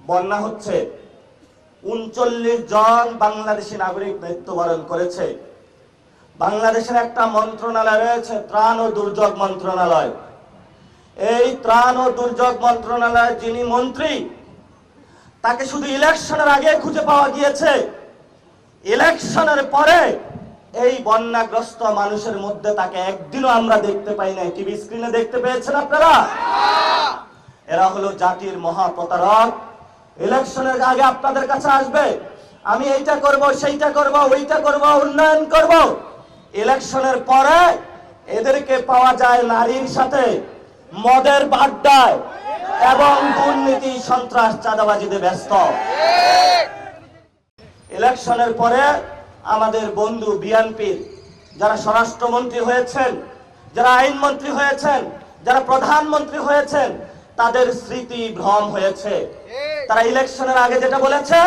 বন্যা হচ্ছে, ৩৯ জন বাংলাদেশি নাগরিক মৃত্যুবরণ করেছে। বাংলাদেশের একটা মন্ত্রণালয় রয়েছে, ত্রাণ ও দুর্যোগ মন্ত্রণালয়। এই ত্রাণ ও দুর্যোগ মন্ত্রণালয়ের যিনি মন্ত্রী, তাকে শুধু ইলেকশনের আগে খুঁজে পাওয়া গিয়েছে। ইলেকশনের পরে এই বন্যাগ্রস্ত মানুষের মধ্যে তাকে একদিনও আমরা দেখতে পাই নাই। টিভি স্ক্রিনে দেখতে পেয়েছেন আপনারা? এরা হলো জাতির মহাপ্রতারক। ইলেকশনের আগে আপনাদের কাছে আসবে, আমি এইটা করব, সেইটা করব, ওইটা করব, উন্নয়ন করব। ইলেকশনের পরে এদেরকে পাওয়া যায় নারীর সাথে, মদের আড্ডায় এবং দুর্নীতি, সন্ত্রাস, চাঁদাবাজিতে ব্যস্ত। ইলেকশনের পরে আমাদের বন্ধু বিএনপির যারা স্বরাষ্ট্রমন্ত্রী হয়েছেন, যারা আইনমন্ত্রী হয়েছেন, যারা প্রধানমন্ত্রী হয়েছেন, তাদের স্মৃতি ভ্রম হয়েছে। তারা ইলেকশনের আগে যেটা বলেছে,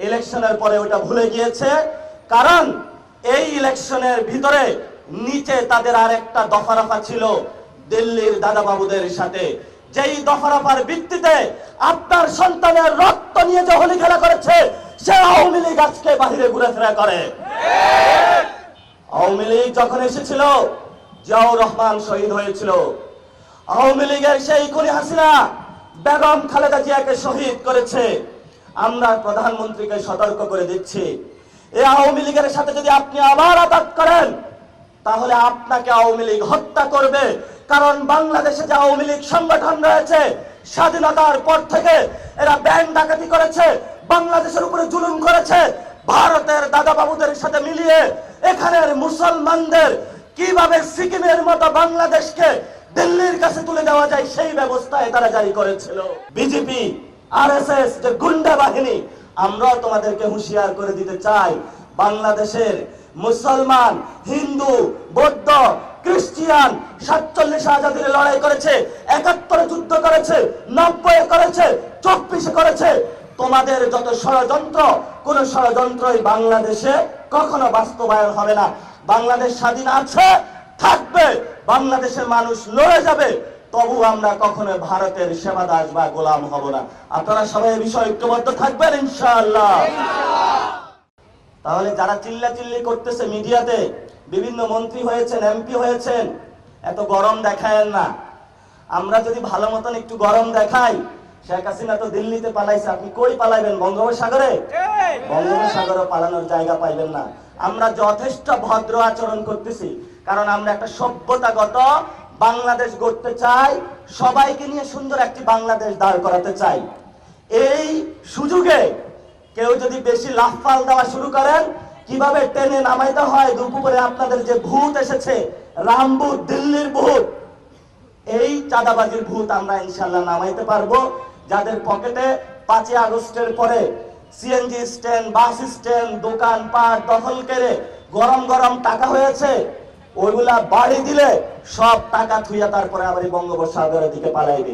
ইলেকশনের পরে ওটা ভুলে গিয়েছে। কারণ এই ইলেকশনের ভিতরে নিচে তাদের আর একটা দফারফা ছিল দিল্লির দাদাবাবুদের সাথে, যেই দফারফার ভিত্তিতে আপনার সন্তানের রক্ত নিয়ে যে হোলি খেলা করেছে, সে আওয়ামী লীগ আজকে বাহিরে ঘুরেফেরা করে। আওয়ামী লীগ যখন এসেছিল, জিয়াউর রহমান শহীদ হয়েছিল। আওয়ামী লীগের সেই খুনি হাসিনা বেগম খালেদা জিয়াকে শহীদ করেছে। আমরা প্রধানমন্ত্রীকে সতর্ক করে দিচ্ছি, এই আওয়ামী লীগের সাথে যদি আপনি আবার আঘাত করেন, তাহলে আপনাকে আওয়ামী লীগ হত্যা করবে। কারণ বাংলাদেশে যে আওয়ামী লীগ সংগঠন রয়েছে, স্বাধীনতার পর থেকে এরা ব্যাংক ডাকাতি করেছে, বাংলাদেশের উপরে জুলুম করেছে। ভারতের দাদাবাবুদের সাথে মিলিয়ে এখানের মুসলমানদের কিভাবে সিকিমের মতো বাংলাদেশকে দিল্লির কাছে তুলে দেওয়া যায়, সেই ব্যবস্থায় তারা জারি করেছিল। বিজেপি, আরএসএস যে গুন্ডা বাহিনী, আমরাও তোমাদেরকে হুঁশিয়ার করে দিতে চাই, বাংলাদেশের মুসলমান, হিন্দু, বৌদ্ধ, খ্রিস্টিয়ান 47 আজাদির লড়াই করেছে, 71 যুদ্ধ করেছে, 90 করেছে, 24 করেছে। তোমাদের যত ষড়যন্ত্র, কোন ষড়যন্ত্রই বাংলাদেশে কখনো বাস্তবায়ন হবে না। বাংলাদেশ স্বাধীন আছে, থাকবে, বাংলাদেশের মানুষ লড়ে যাবে, তবু আমরা কখনো ভারতের সেবাদাস বা গোলাম হব না। আপনারা সবাই এই বিষয়ে ঐক্যবদ্ধ থাকবেন ইনশাআল্লাহ। তাহলে যারা চিল্লাচিল্লি করতেছে মিডিয়াতে, বিভিন্ন মন্ত্রী হয়েছেন, এমপি হয়েছেন, এত গরম দেখায়েন না। আমরা যদি ভালো মতন একটু গরম দেখাই, শেখ হাসিনা তো দিল্লিতে পালাইছে, আপনি কই পালাইবেন? বঙ্গোপসাগরে? বঙ্গোপসাগরে পালানোর জায়গা পাইবেন না। আমরা যথেষ্ট ভদ্র আচরণ করতেছি, কারণ আমরা একটা সভ্যতাগত বাংলাদেশ গড়তে চাই, সবাইকে নিয়ে সুন্দর একটি বাংলাদেশ দাঁড় করাতে চাই। এই সুযোগে কেউ যদি বেশি লাফাল দেওয়া শুরু করেন, কিভাবে টেনে নামাইতে হয়, দুপুরে আপনাদের যে ভূত এসেছে, রামভূত, দিল্লির ভূত, এই চাঁদাবাজির ভূত আমরা ইনশাল্লাহ নামাইতে পারবো। যাদের পকেটে 5 আগস্টের পরে সিএনজি স্ট্যান্ড, বাস স্ট্যান্ড, দোকানপাট দখল করে গরম গরম টাকা হয়েছে, ওইগুলা বাড়ি দিলে সব টাকা থুইয়া তারপরে আবার বঙ্গোপসাগরের দিকে পালাইবে।